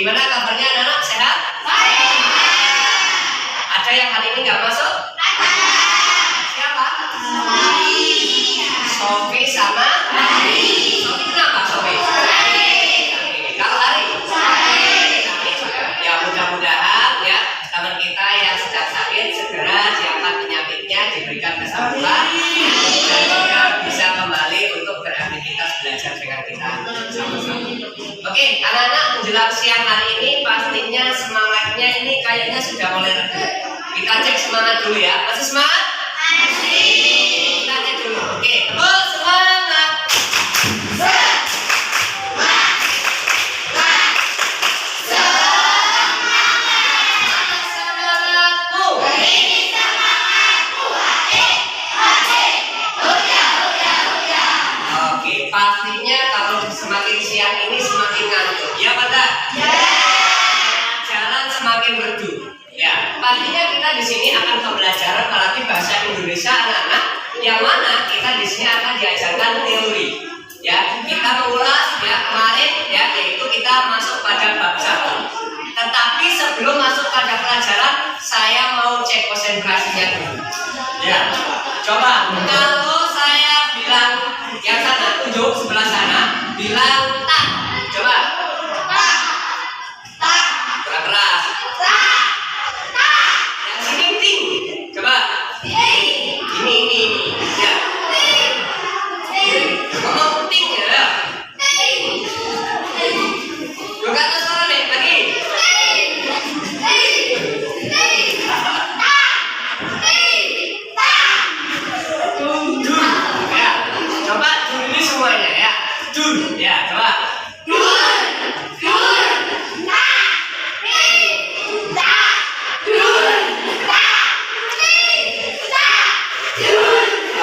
Gimana kabarnya anak-anak, sehat? Baik. Ada yang hari ini nggak masuk? Ada. Siapa? Sofi sama Hari. Sofi kenapa Sofi? Kalau Hari? Ya mudah-mudahan ya teman kita yang sedang sakit segera diangkat penyakitnya, diberikan kesembuhan dan juga bisa kembali untuk beraktivitas belajar dengan kita sama-sama. Oke, anak-anak, menjelang siang hari ini pastinya semangatnya ini kayaknya sudah mulai reda. Kita cek semangat dulu ya. Masih semangat? Kita cek dulu. Oke, terus semangat. Oke, pastinya kalau semakin siang ini semakin ngantuk. Ya, Pak? Ya. Jalan semakin redup. Ya, pastinya kita di sini akan pembelajaran melatih bahasa Indonesia anak-anak, yang mana kita di sini akan diajarkan teori. Ya, kita mengulas ya kemarin ya, yaitu kita masuk pada bab 1. Tetapi sebelum masuk pada pelajaran, saya mau cek konsentrasinya dulu. Ya, coba kalau saya bilang yang sana, tunjuk sebelah sana, bilang tak. Coba. Kurang keras. Yang sini ting. Coba. Ini. Ya. Ngomong ting ya. Juga atas suara nih, lagi. Ya. Coba dulu ini semuanya ya. Dul. Ya, coba.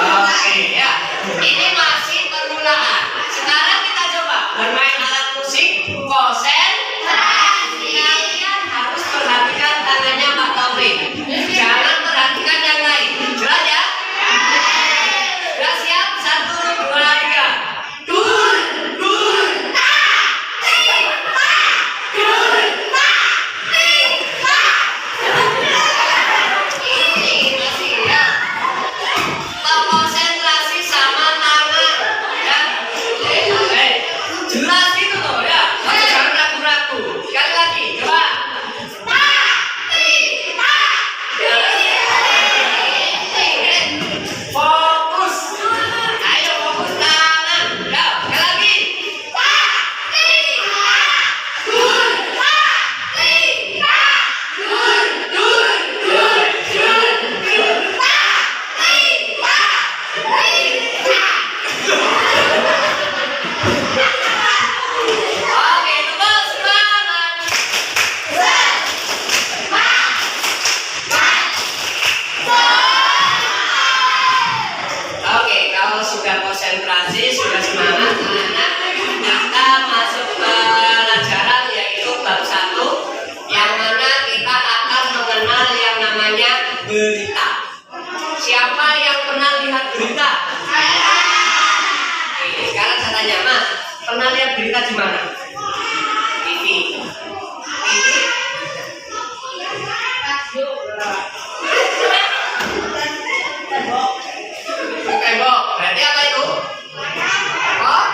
Oke ya, ini masih permulaan. Sekarang kita coba bermain alat musik konsentrasi. Kalian harus perhatikan tangannya Pak Taufik. Jangan perhatikan yang lain. Jelas ya? Sudah siap? 1, 2, 3. Konsentrasi sama tangan ya. Jelas itu loh ya. Jangan ragu-ragu. Sekali lagi, coba. Fokus. Ayo fokus tangan. Ya, sekali lagi. Oke, terus semangat. Oke, kalau sudah konsentrasi, sudah semangat, anak-anak, kita masuk ke pelajaran yaitu bab 1, yang mana kita akan mengenal yang namanya berita. Siapa yang pernah lihat berita? Oke, sekarang saya tanya, Mas, pernah lihat berita di mana? TV. Tembok. Berarti apa itu? Oh?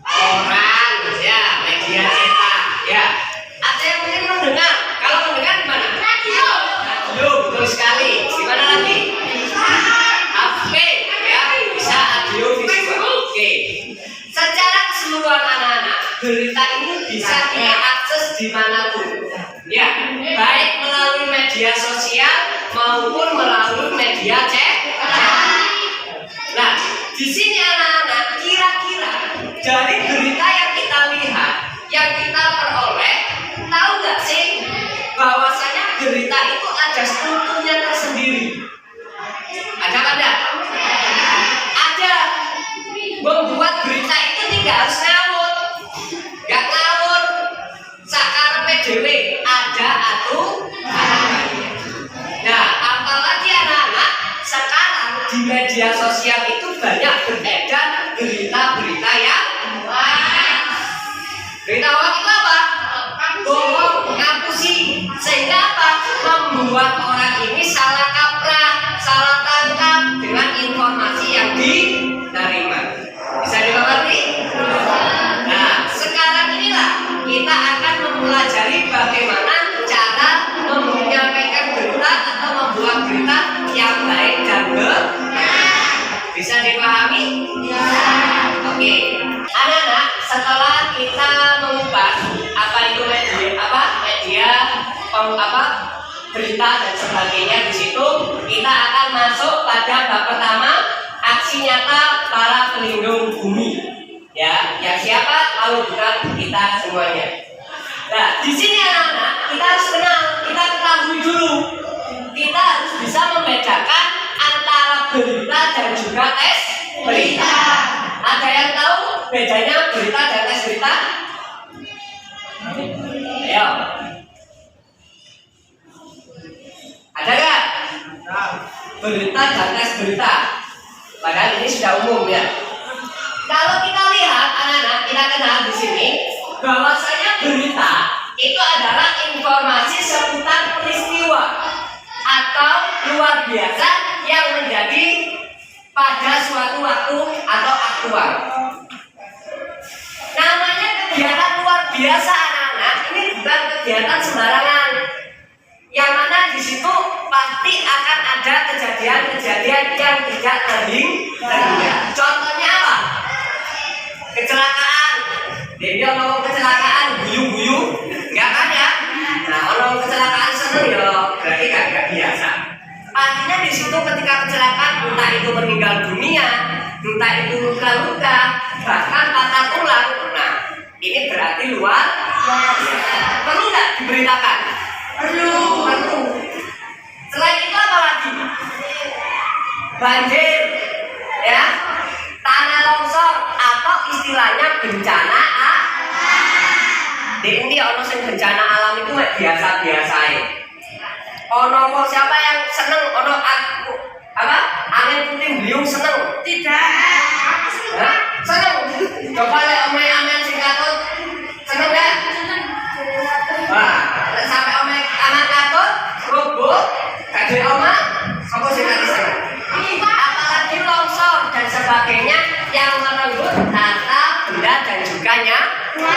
Koran, ya, media cetak, ya. Ada yang mungkin mendengar? Kalau mendengar di mana? Radio, betul sekali. Di mana lagi? HP, ya, bisa audio visual. Oke. Secara keseluruhan anak-anak, berita ini bisa kita akses dimanapun. Ya, baik melalui media sosial maupun melalui media cetak. Nah, di sini anak-anak, kira-kira dari berita yang kita lihat, yang kita peroleh, tahu nggak sih bahwasanya berita itu ada strukturnya tersendiri? Ada nggak ada? Ada. Membuat berita itu tidak harus ngawur, nggak ngawur. Sakarepe dhewe ada aturannya. Nah, apalagi anak-anak sekarang di media sosial itu banyak beredar berita-berita yang hoax. Berita hoax itu apa? berita dan sebagainya. Di situ kita akan masuk pada bab pertama, aksi nyata para pelindung bumi. Ya, yang siapa? Kalau bukan kita semuanya. Nah, di sini anak-anak kita harus kenal, kita ketahui dulu. Kita harus bisa membedakan antara berita dan juga tes berita. Ada yang tahu bedanya berita dan tes berita? Ayo. Ada nggak? Berita dan tes berita. Padahal ini sudah umum ya. Kalau kita lihat anak-anak, kita kenal di sini bahwasanya berita itu adalah informasi seputar peristiwa atau luar biasa yang menjadi pada suatu waktu atau aktual. Namanya kegiatan luar biasa anak-anak, ini bukan kegiatan sembarangan. Yang mana di situ pasti akan ada kejadian-kejadian yang tidak terhingga. Contohnya apa? Kecelakaan. Dia ngomong kecelakaan guyu-guyu, enggak kan ya? Nah, kalau kecelakaan seneng ya berarti gak biasa. Artinya di situ ketika kecelakaan, entah itu meninggal dunia, entah itu luka-luka, bahkan patah tulang. Nah, ini berarti luar biasa. Perlu nggak diberitakan? Perlu. Selain itu apa lagi? Banjir, ya, tanah longsor atau istilahnya bencana alam. Ini ono sing bencana alam itu biasa-biasa. Ono siapa yang seneng ono angin puting beliung seneng? Tidak. Hah? Seneng. Coba lihat omeh-omeh sing katut seneng enggak? Wah, sampai omeh anak katut roboh, gede omah, sapa sing seneng? Apalagi longsor dan sebagainya yang merenggut harta benda dan juga nyawa.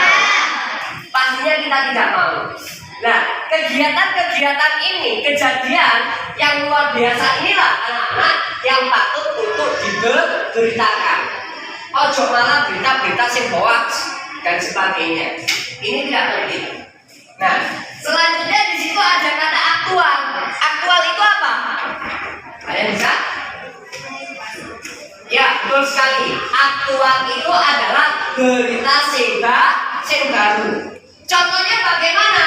Pastinya kita tidak mau. Nah, kegiatan-kegiatan ini, kejadian yang luar biasa inilah anak-anak yang patut untuk diberitakan. Ojo malah berita-berita sing hoax dan sebagainya. Ini tidak penting. Nah, selanjutnya di situ ada kata aktual. Aktual itu apa? Kalian bisa? Ya, betul sekali. Aktual itu adalah berita sing baru. Contohnya bagaimana?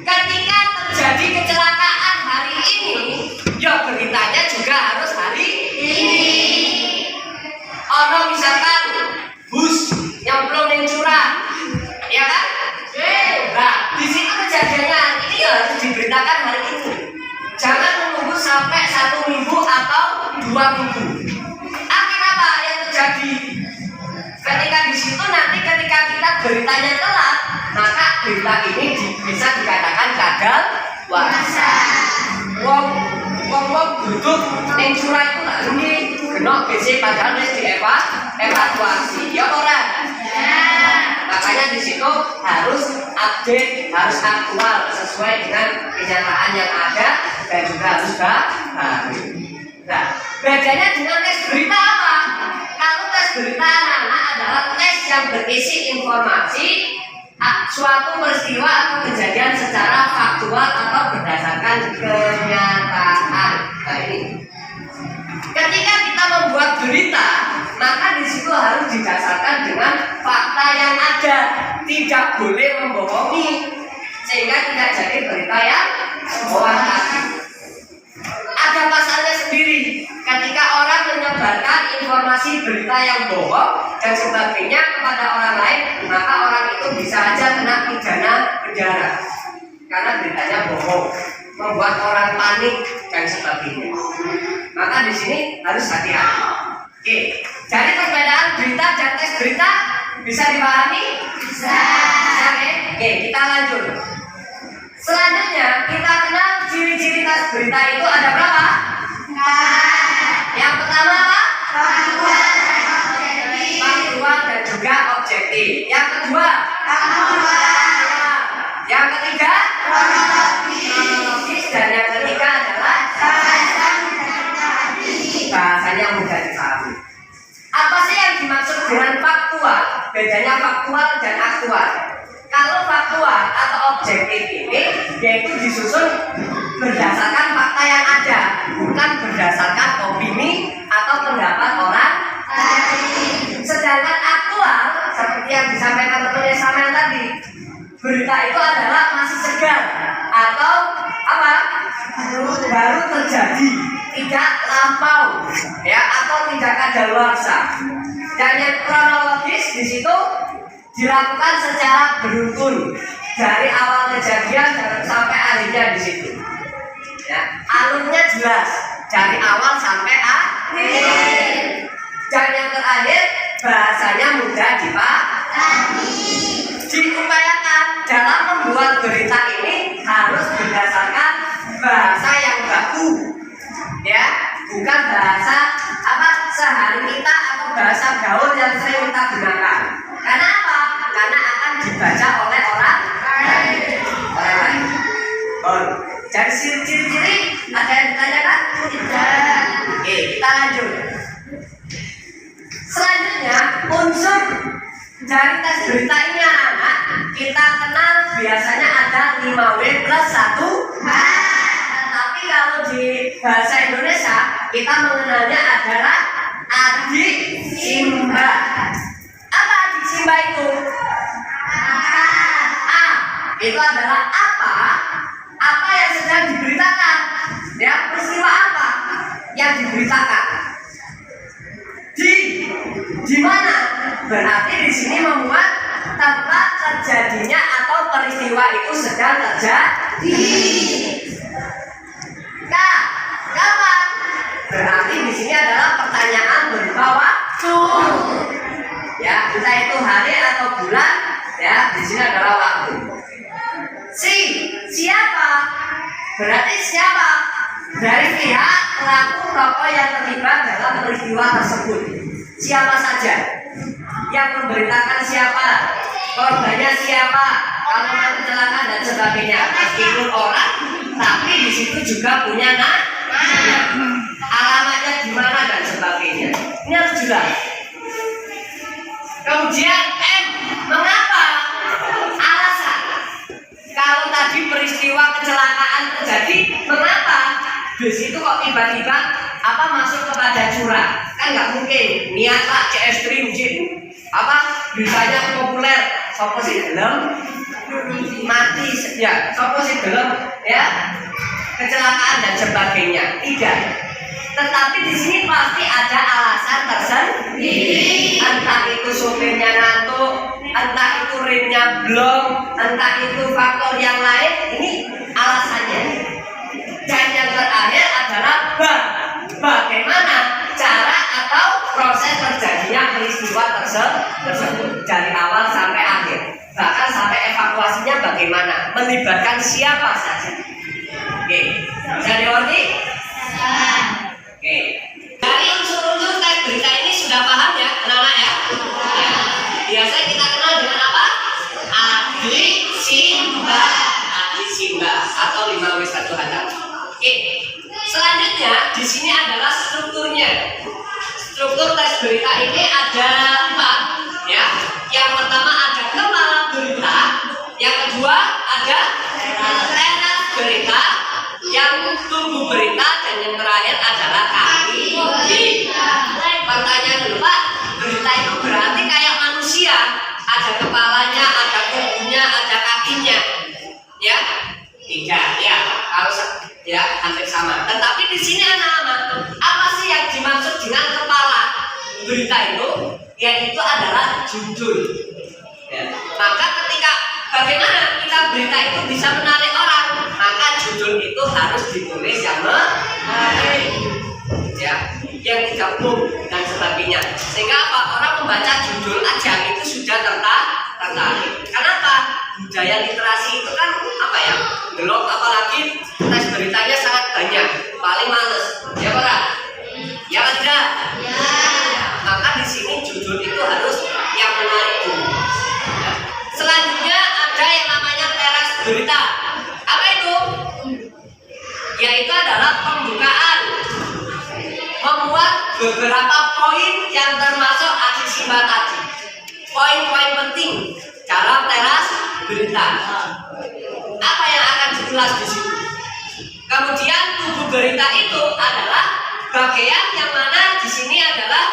Ketika terjadi kecelakaan hari ini, ya beritanya juga harus hari ini. Ono misalkan bus nyemplung ning curah, ya kan? Nah, di situ kejadiannya ini ya harus diberitakan hari ini. Jangan menunggu sampai 1 minggu atau 2 minggu. Kenapa yang terjadi? Ketika di situ nanti ketika kita beritanya telat, maka berita ini bisa dikatakan gagal warsa. Wong duduk ning curah itu tak geni genok BC padahal wis dievakuasi. Ya ora? Makanya di situ harus update, harus aktual sesuai dengan kenyataan yang ada dan juga harus baru. Nah, bedanya dengan tes berita apa? Kalau tes berita anak-anak adalah tes yang berisi informasi suatu peristiwa atau kejadian secara faktual atau berdasarkan kenyataan. Nah, ini. Ketika kita membuat berita, maka di situ harus didasarkan dengan fakta yang ada, tidak boleh membohongi, sehingga tidak jadi berita yang hoax. Ada pasalnya sendiri. Ketika orang menyebarkan informasi berita yang bohong dan sebagainya kepada orang lain, maka orang itu bisa aja kena pidana penjara karena beritanya bohong, membuat orang panik dan sebagainya. Maka di sini harus hati-hati. Oke, jadi perbedaan berita dan tes berita bisa dipahami? Bisa. Oke, kita lanjut. Selanjutnya kita kenal ciri-ciri tes berita itu ada berapa? Yang pertama apa? Faktual dan juga objektif. Yang kedua? Yang ketiga? Kronologis. Dan yang ketiga adalah bahasanya mudah dipahami. Apa sih yang dimaksud dengan faktual? Bedanya faktual dan aktual. Kalau faktual atau objektif ini yaitu disusun berdasarkan fakta yang ada, bukan berdasarkan opini atau pendapat orang lain. Sedangkan aktual seperti yang disampaikan temannya Samuel tadi, berita itu adalah masih segar atau apa? Baru terjadi, tidak lampau, ya, atau tidak kadaluarsa. Dan yang kronologis di situ dilakukan secara beruntun dari awal kejadian sampai akhirnya di situ. Ya, alurnya jelas dari awal sampai akhir. Dan yang terakhir bahasanya mudah dipahami. Diupayakan dalam membuat berita ini harus berdasarkan bahasa yang baku, ya, bukan bahasa apa sehari kita atau bahasa gaul yang sering kita gunakan. Karena apa? Karena akan dibaca oleh orang lain. Oh, jadi ciri-ciri ada yang ditanyakan? Tidak. Oke, kita lanjut. Selanjutnya unsur dari tes berita ini anak-anak kita kenal biasanya ada 5W plus 1H. Tetapi kalau di bahasa Indonesia kita mengenalnya adalah adik simba. Apa adik simba itu? A itu adalah apa yang sedang diberitakan, ya, peristiwa apa yang diberitakan. Di mana? Berarti di sini membuat tempat terjadinya atau peristiwa itu sedang terjadi. Kapan? Berarti di sini adalah pertanyaan berupa waktu. Ya, entah itu hari atau bulan, ya, di sini adalah waktu. Siapa? Berarti siapa? Dari pihak pelaku tokoh yang terlibat dalam peristiwa tersebut. Siapa saja? Yang memberitakan siapa? Korbannya siapa? Kalau kecelakaan dan sebagainya. Meskipun orang, tapi di situ juga punya alamatnya di mana dan sebagainya. Ini harus jelas. Kemudian M, mengapa? Alasan. Kalau tadi peristiwa kecelakaan terjadi, mengapa? Di situ kok tiba-tiba apa masuk kepada curang? Kan nggak mungkin. Niat Pak CS Trimjin apa beritanya populer. Sopo sih gelem mati ya. Sopo sih gelem ya kecelakaan dan sebagainya. Tidak. Tetapi di sini pasti ada alasan tersendiri. Entah itu sopirnya ngantuk, entah itu remnya belum, entah itu faktor yang lain. Ini alasannya. Dan yang terakhir adalah bagaimana cara atau proses terjadinya peristiwa tersebut dari awal sampai akhir. Bahkan sampai evakuasinya bagaimana, melibatkan siapa saja. Oke, bisa dimengerti? Oke, dari unsur-unsur teks berita ini sudah paham ya, anak-anak ya? Biasanya kita kenal dengan apa? Adik simba atau 5W1H. Oke, selanjutnya di sini adalah strukturnya. Struktur tes berita ini ada 4, ya. Yang pertama ada kepala berita, yang kedua ada teras berita, yang tubuh berita, dan yang terakhir adalah kaki berita. Pertanyaan dulu Pak, berita itu berarti kayak manusia, ada kepalanya, ada tubuhnya, ada kakinya, ya? Tidak, ya. Harus ya hampir sama. Tetapi di sini anak-anak, apa sih yang dimaksud dengan kepala berita itu? Yaitu adalah judul. Ya. Maka ketika bagaimana kita berita itu bisa menarik orang, maka judul itu harus ditulis yang menarik, ya, yang tidak umum dan sebagainya. Sehingga apa? Orang membaca judul aja itu sudah tertarik. Kenapa? Budaya literasi itu kan apa ya? Belum, apalagi tes beritanya sangat banyak, paling males, ya Pak? Ya Pak tidak? Ya. Maka di sini judul itu harus yang menarik dulu. Ya. Selanjutnya ada yang namanya teras berita. Apa itu? Yaitu adalah pembukaan, membuat beberapa poin yang termasuk aksi simba tadi. Poin-poin penting dalam teras jelas di situ. Kemudian tubuh berita itu adalah bagian yang mana di sini adalah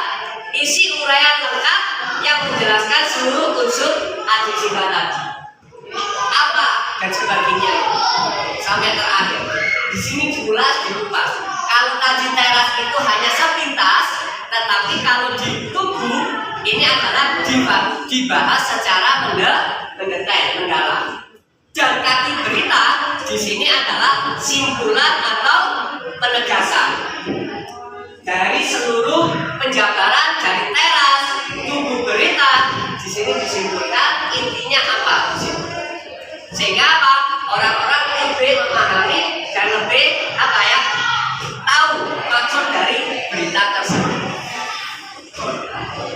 isi uraian lengkap yang menjelaskan seluruh unsur adjektiva tadi. Apa dan sebagainya sampai terakhir. Di sini diulas, dikupas. Kalau tadi teras itu hanya sepintas, tetapi kalau di tubuh ini adalah dibahas secara mendetail, mendalam. Dan kaki berita di sini adalah simpulan atau penegasan dari seluruh penjabaran dari teras tubuh berita. Di sini disimpulkan intinya apa di sini. Sehingga apa? Orang-orang lebih memahami dan lebih apa ya? Tahu maksud dari berita tersebut.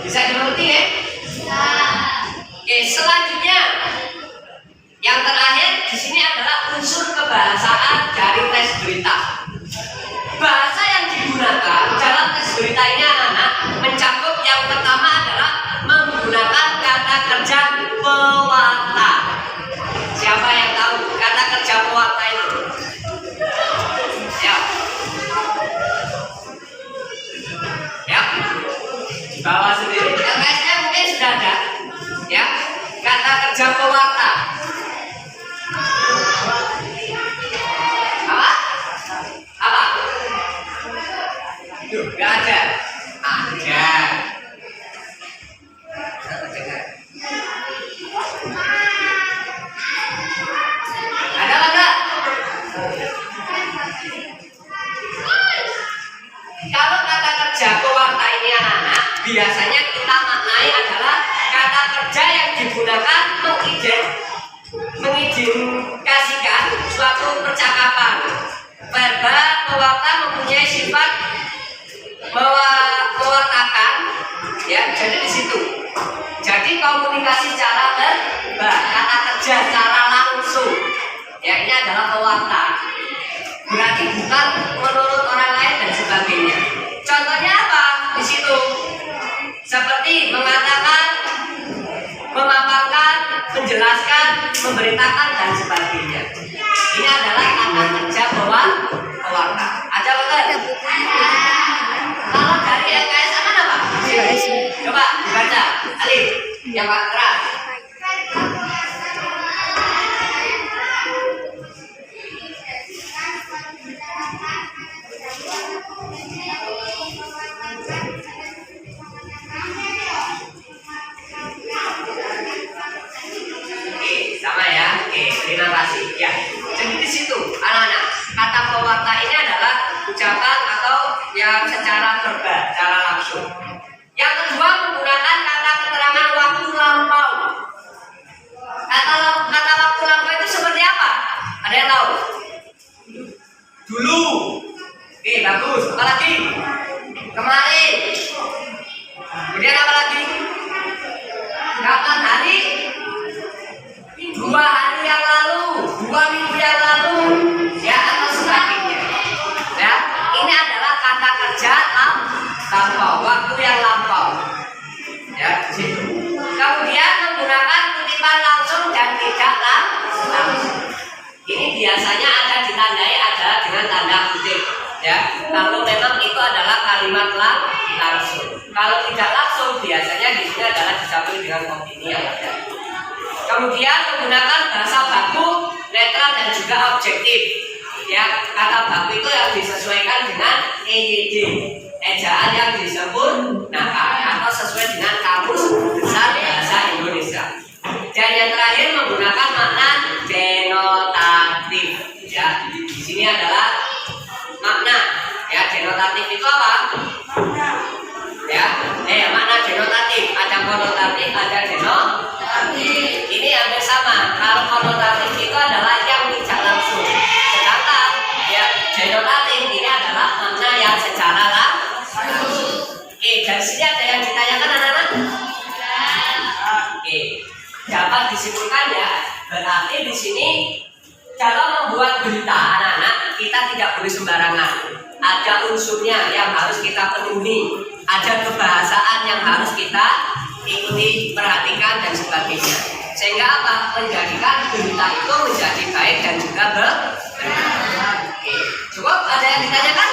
Bisa dimengerti ya? Oke, selanjutnya yang terakhir di sini adalah unsur kebahasaan dari tes berita. Bahasa yang digunakan dalam tes berita ini anak-anak mencakup yang pertama adalah menggunakan kata kerja pewarta. Siapa yang tahu kata kerja pewarta itu? Ya. Ya. Di bawah sendiri. LKS-nya mungkin sudah ada. Ya. Kata kerja pewarta. Apa? Gak ada. Ada. Ada enggak? Kalau kata kerja pewarta ini anak-anak, biasanya kita maknai adalah kata kerja yang digunakan mengindikasikan suatu percakapan. Verba pewarta mempunyai sifat mewartakan, ya, jadi di situ. Jadi komunikasi secara verba, kata kerja secara langsung, ya, ini adalah pewarta. Berarti bukan menurut orang lain dan sebagainya. Contohnya apa di situ? Seperti mengatakan, memaparkan, menjelaskan, memberitakan dan sebagainya. Ini adalah kata kerja pewarta. Ada betul? Kalau dari LKS mana Pak? Coba dibaca. Alif yang keras. Sama ya, oke, terima kasih. Ya, jadi di situ anak-anak kata pewarta ini adalah ucapan atau yang secara verba, secara langsung. Yang kedua menggunakan kata keterangan waktu lampau. Kata waktu lampau itu seperti apa? Ada yang tahu? Dulu. Oke, bagus. Apa lagi? Kemarin. Kemudian apa lagi? Kapan hari? 2 hari yang lalu, 2 minggu yang lalu, ya, atau sebagainya. Ya, ini adalah kata kerja lampau, waktu yang lampau. Ya, di situ. Kemudian menggunakan kutipan langsung dan tidak langsung. Ini biasanya ada ditandai adalah dengan tanda kutip. Ya, kalau memang itu adalah kalimat langsung. Kalau tidak langsung, biasanya di sini adalah dicampur dengan opini yang ada. Kemudian menggunakan bahasa baku, netral dan juga objektif. Ya, kata baku itu yang disesuaikan dengan EYD, ejaan yang disempurnakan atau sesuai dengan kamus besar bahasa Indonesia. Dan yang terakhir menggunakan makna denotatif. Ya, di sini adalah makna. Ya, denotatif itu apa? Ya, makna denotatif. Ada konotatif, ada denotatif. Ini hampir sama. Kalau konotatif itu adalah yang tidak langsung. Sedangkan ya denotatif ini adalah makna yang secara langsung. Oke, dari sini ada yang ditanyakan anak-anak? Oke, dapat disimpulkan ya. Berarti di sini dalam membuat berita anak-anak kita tidak boleh sembarangan. Ada unsurnya yang harus kita penuhi. Ada kebahasaan yang harus kita ikuti, perhatikan dan sebagainya. sehingga apa? Menjadikan berita itu menjadi baik dan juga benar. Oke, cukup ada yang ditanyakan?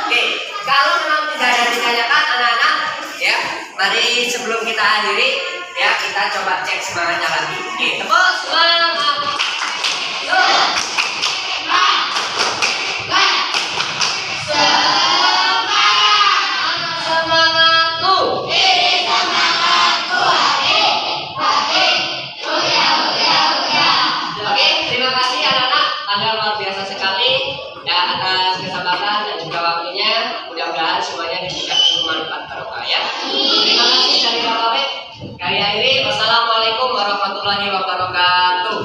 Oke, kalau memang tidak ada yang ditanyakan anak-anak, ya, mari sebelum kita akhiri, ya kita coba cek semangatnya lagi. Oke, tepuk semangat. Yuk. Mudah-mudahan semuanya diberikan manfaat barokah ya. Terima kasih dari Bapak. Kali ini wassalamualaikum warahmatullahi wabarakatuh.